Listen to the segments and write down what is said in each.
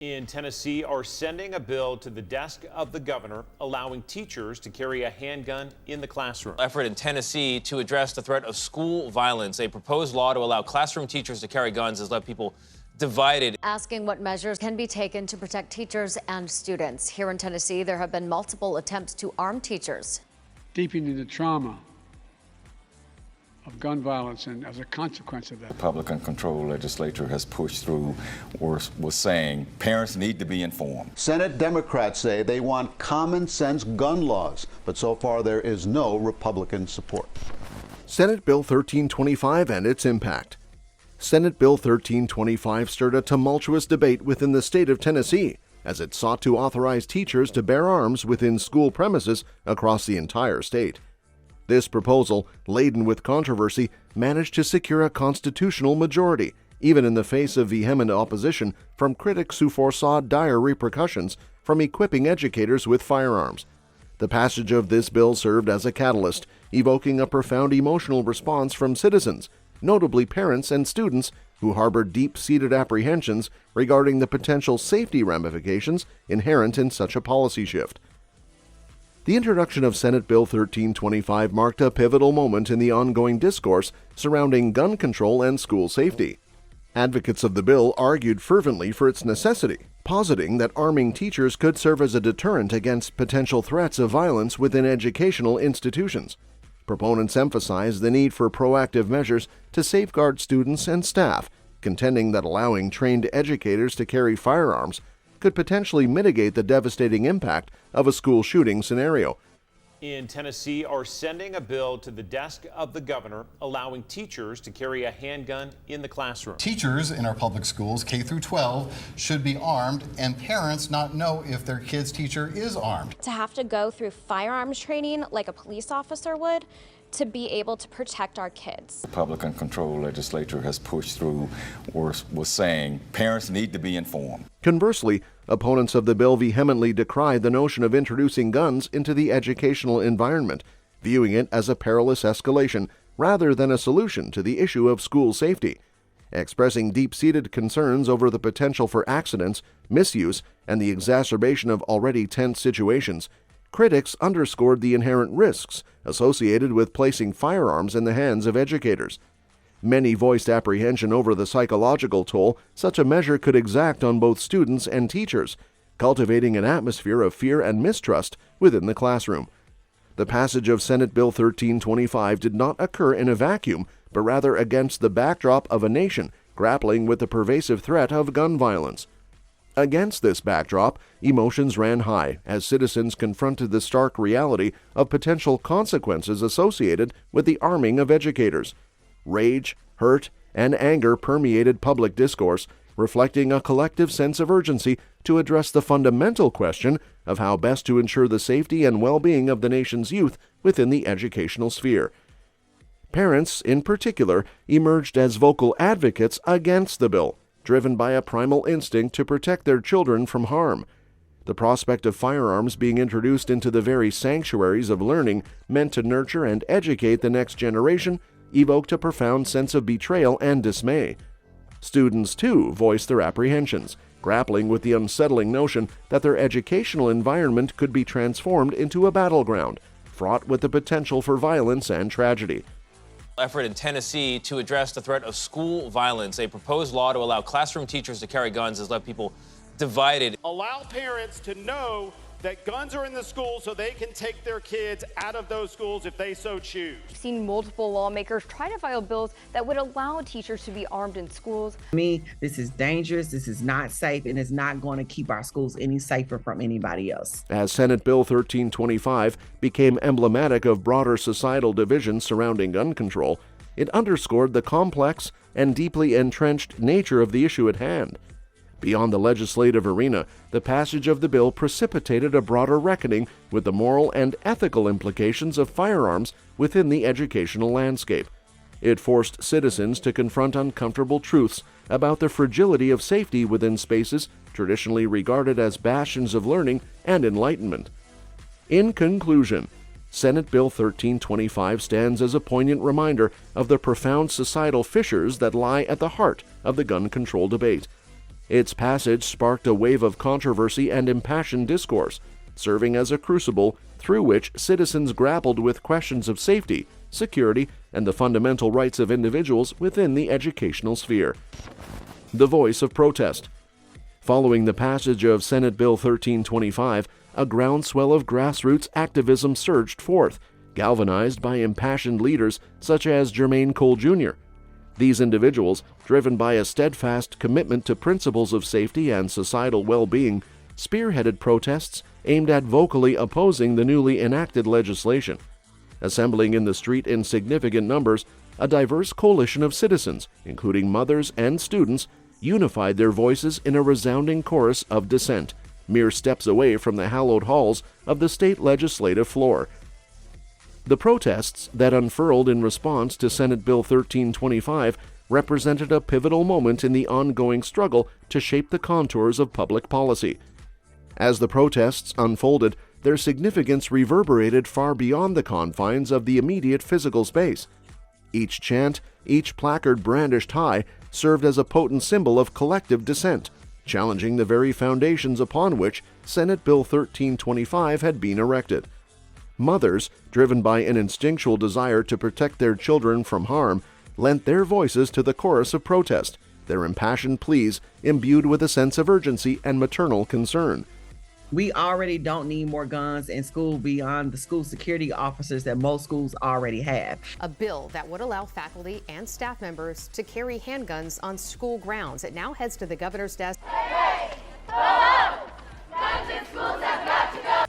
In Tennessee are sending a bill to the desk of the governor allowing teachers to carry a handgun in the classroom. Effort in Tennessee to address the threat of school violence. A proposed law to allow classroom teachers to carry guns has left people divided. Asking what measures can be taken to protect teachers and students. Here in Tennessee, there have been multiple attempts to arm teachers. Deepening the trauma of gun violence, and as a consequence of that, Republican-controlled legislature has pushed through or was saying parents need to be informed. Senate Democrats say they want common-sense gun laws, but so far there is no Republican support. Senate Bill 1325 and its impact. Senate Bill 1325 stirred a tumultuous debate within the state of Tennessee as it sought to authorize teachers to bear arms within school premises across the entire state. This proposal, laden with controversy, managed to secure a constitutional majority, even in the face of vehement opposition from critics who foresaw dire repercussions from equipping educators with firearms. The passage of this bill served as a catalyst, evoking a profound emotional response from citizens, notably parents and students who harbored deep-seated apprehensions regarding the potential safety ramifications inherent in such a policy shift. The introduction of Senate Bill 1325 marked a pivotal moment in the ongoing discourse surrounding gun control and school safety. Advocates of the bill argued fervently for its necessity, positing that arming teachers could serve as a deterrent against potential threats of violence within educational institutions. Proponents emphasized the need for proactive measures to safeguard students and staff, contending that allowing trained educators to carry firearms could potentially mitigate the devastating impact of a school shooting scenario. In Tennessee are sending a bill to the desk of the governor allowing teachers to carry a handgun in the classroom. Teachers in our public schools, K through 12, should be armed, and parents not know if their kid's teacher is armed. To have to go through firearms training like a police officer would to be able to protect our kids. Republican-controlled legislature has pushed through or was saying parents need to be informed. Conversely, opponents of the bill vehemently decried the notion of introducing guns into the educational environment, viewing it as a perilous escalation rather than a solution to the issue of school safety. Expressing deep-seated concerns over the potential for accidents, misuse, and the exacerbation of already tense situations, critics underscored the inherent risks associated with placing firearms in the hands of educators. Many voiced apprehension over the psychological toll such a measure could exact on both students and teachers, cultivating an atmosphere of fear and mistrust within the classroom. The passage of Senate Bill 1325 did not occur in a vacuum, but rather against the backdrop of a nation grappling with the pervasive threat of gun violence. Against this backdrop, emotions ran high as citizens confronted the stark reality of potential consequences associated with the arming of educators. Rage, hurt, and anger permeated public discourse, reflecting a collective sense of urgency to address the fundamental question of how best to ensure the safety and well-being of the nation's youth within the educational sphere. Parents, in particular, emerged as vocal advocates against the bill, driven by a primal instinct to protect their children from harm. The prospect of firearms being introduced into the very sanctuaries of learning meant to nurture and educate the next generation evoked a profound sense of betrayal and dismay. Students, too, voiced their apprehensions, grappling with the unsettling notion that their educational environment could be transformed into a battleground, fraught with the potential for violence and tragedy. Effort in Tennessee to address the threat of school violence. A proposed law to allow classroom teachers to carry guns has left people divided. Allow parents to know that guns are in the schools so they can take their kids out of those schools if they so choose. I've seen multiple lawmakers try to file bills that would allow teachers to be armed in schools. To me, this is dangerous, this is not safe, and it's not going to keep our schools any safer from anybody else. As Senate Bill 1325 became emblematic of broader societal divisions surrounding gun control, it underscored the complex and deeply entrenched nature of the issue at hand. Beyond the legislative arena, the passage of the bill precipitated a broader reckoning with the moral and ethical implications of firearms within the educational landscape. It forced citizens to confront uncomfortable truths about the fragility of safety within spaces traditionally regarded as bastions of learning and enlightenment. In conclusion, Senate Bill 1325 stands as a poignant reminder of the profound societal fissures that lie at the heart of the gun control debate. Its passage sparked a wave of controversy and impassioned discourse, serving as a crucible through which citizens grappled with questions of safety, security, and the fundamental rights of individuals within the educational sphere. The voice of protest. Following the passage of Senate Bill 1325, a groundswell of grassroots activism surged forth, galvanized by impassioned leaders such as Jermaine Colt Jr. These individuals, driven by a steadfast commitment to principles of safety and societal well-being, spearheaded protests aimed at vocally opposing the newly enacted legislation. Assembling in the street in significant numbers, a diverse coalition of citizens, including mothers and students, unified their voices in a resounding chorus of dissent, mere steps away from the hallowed halls of the state legislative floor. The protests that unfurled in response to Senate Bill 1325 represented a pivotal moment in the ongoing struggle to shape the contours of public policy. As the protests unfolded, their significance reverberated far beyond the confines of the immediate physical space. Each chant, each placard brandished high, served as a potent symbol of collective dissent, challenging the very foundations upon which Senate Bill 1325 had been erected. Mothers, driven by an instinctual desire to protect their children from harm, lent their voices to the chorus of protest, their impassioned pleas imbued with a sense of urgency and maternal concern. We already don't need more guns in school beyond the school security officers that most schools already have. A bill that would allow faculty and staff members to carry handguns on school grounds. It now heads to the governor's desk.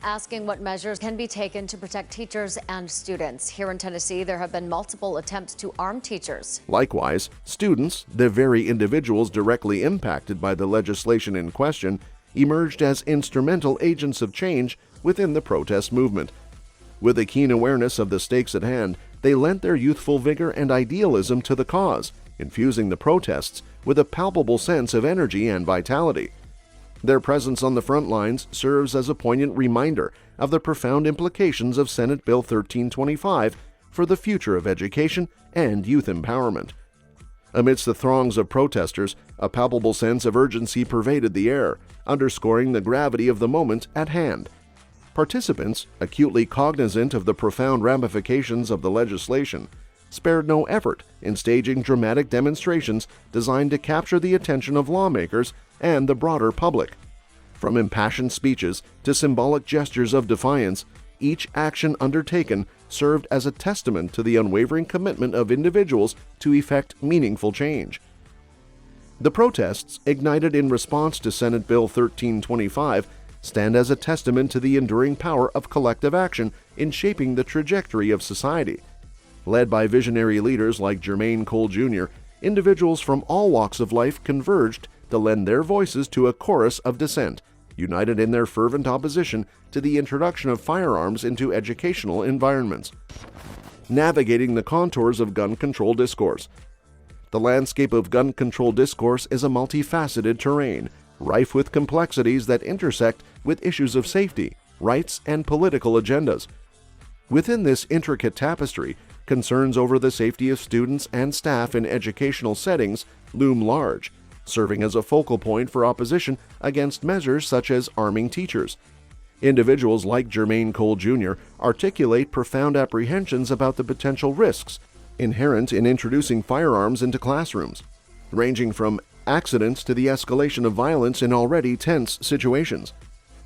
Asking what measures can be taken to protect teachers and students. Here in Tennessee, there have been multiple attempts to arm teachers. Likewise, students, the very individuals directly impacted by the legislation in question, emerged as instrumental agents of change within the protest movement. With a keen awareness of the stakes at hand, they lent their youthful vigor and idealism to the cause, infusing the protests with a palpable sense of energy and vitality. Their presence on the front lines serves as a poignant reminder of the profound implications of Senate Bill 1325 for the future of education and youth empowerment. Amidst the throngs of protesters, a palpable sense of urgency pervaded the air, underscoring the gravity of the moment at hand. Participants, acutely cognizant of the profound ramifications of the legislation, spared no effort in staging dramatic demonstrations designed to capture the attention of lawmakers and the broader public. From impassioned speeches to symbolic gestures of defiance, each action undertaken served as a testament to the unwavering commitment of individuals to effect meaningful change. The protests, ignited in response to Senate Bill 1325, stand as a testament to the enduring power of collective action in shaping the trajectory of society. Led by visionary leaders like Jermaine Colt Jr., individuals from all walks of life converged to lend their voices to a chorus of dissent, united in their fervent opposition to the introduction of firearms into educational environments. Navigating the contours of gun control discourse. The landscape of gun control discourse is a multifaceted terrain, rife with complexities that intersect with issues of safety, rights, and political agendas. Within this intricate tapestry, concerns over the safety of students and staff in educational settings loom large, serving as a focal point for opposition against measures such as arming teachers. Individuals like Jermaine Colt Jr. articulate profound apprehensions about the potential risks inherent in introducing firearms into classrooms, ranging from accidents to the escalation of violence in already tense situations.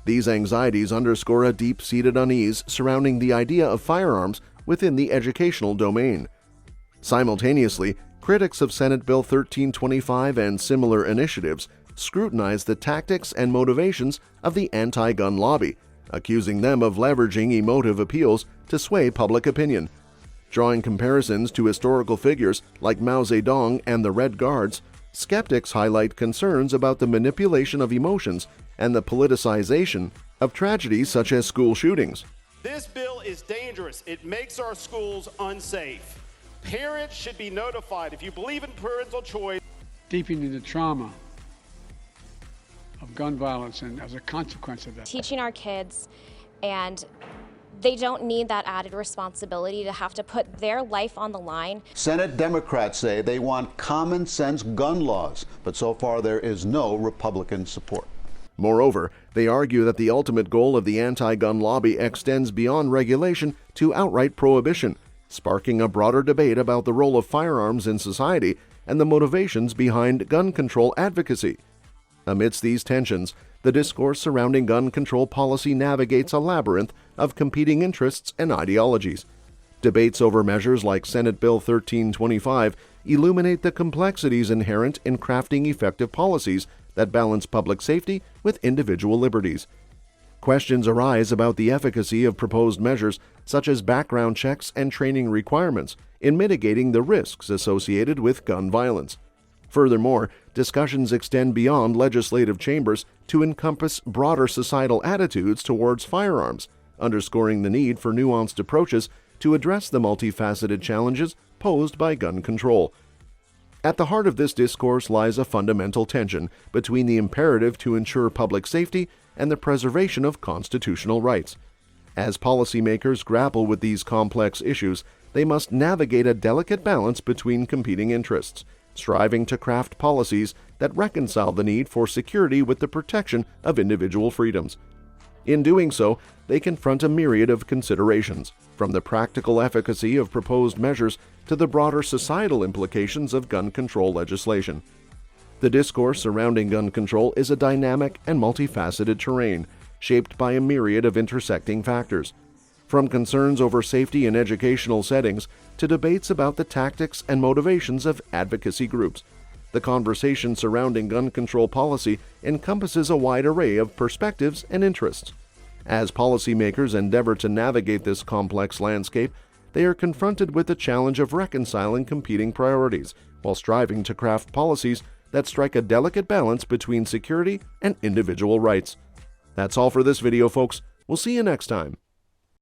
These anxieties underscore a deep-seated unease surrounding the idea of firearms within the educational domain. Simultaneously, critics of Senate Bill 1325 and similar initiatives scrutinize the tactics and motivations of the anti-gun lobby, accusing them of leveraging emotive appeals to sway public opinion. Drawing comparisons to historical figures like Mao Zedong and the Red Guards, skeptics highlight concerns about the manipulation of emotions and the politicization of tragedies such as school shootings. This bill is dangerous. It makes our schools unsafe. Parents should be notified. If you believe in parental choice, deepening the trauma of gun violence and as a consequence of that. Teaching our kids and They don't need that added responsibility to have to put their life on the line. Senate Democrats say they want common sense gun laws, but so far there is no Republican support. Moreover, they argue that the ultimate goal of the anti-gun lobby extends beyond regulation to outright prohibition, sparking a broader debate about the role of firearms in society and the motivations behind gun control advocacy. Amidst these tensions, the discourse surrounding gun control policy navigates a labyrinth of competing interests and ideologies. Debates over measures like Senate Bill 1325 illuminate the complexities inherent in crafting effective policies that balance public safety with individual liberties. Questions arise about the efficacy of proposed measures such as background checks and training requirements in mitigating the risks associated with gun violence. Furthermore, discussions extend beyond legislative chambers to encompass broader societal attitudes towards firearms, underscoring the need for nuanced approaches to address the multifaceted challenges posed by gun control. At the heart of this discourse lies a fundamental tension between the imperative to ensure public safety and the preservation of constitutional rights. As policymakers grapple with these complex issues, they must navigate a delicate balance between competing interests, striving to craft policies that reconcile the need for security with the protection of individual freedoms. In doing so, they confront a myriad of considerations, from the practical efficacy of proposed measures to the broader societal implications of gun control legislation. The discourse surrounding gun control is a dynamic and multifaceted terrain, shaped by a myriad of intersecting factors. From concerns over safety in educational settings to debates about the tactics and motivations of advocacy groups, the conversation surrounding gun control policy encompasses a wide array of perspectives and interests. As policymakers endeavor to navigate this complex landscape, they are confronted with the challenge of reconciling competing priorities while striving to craft policies that strike a delicate balance between security and individual rights. That's all for this video, folks. We'll see you next time.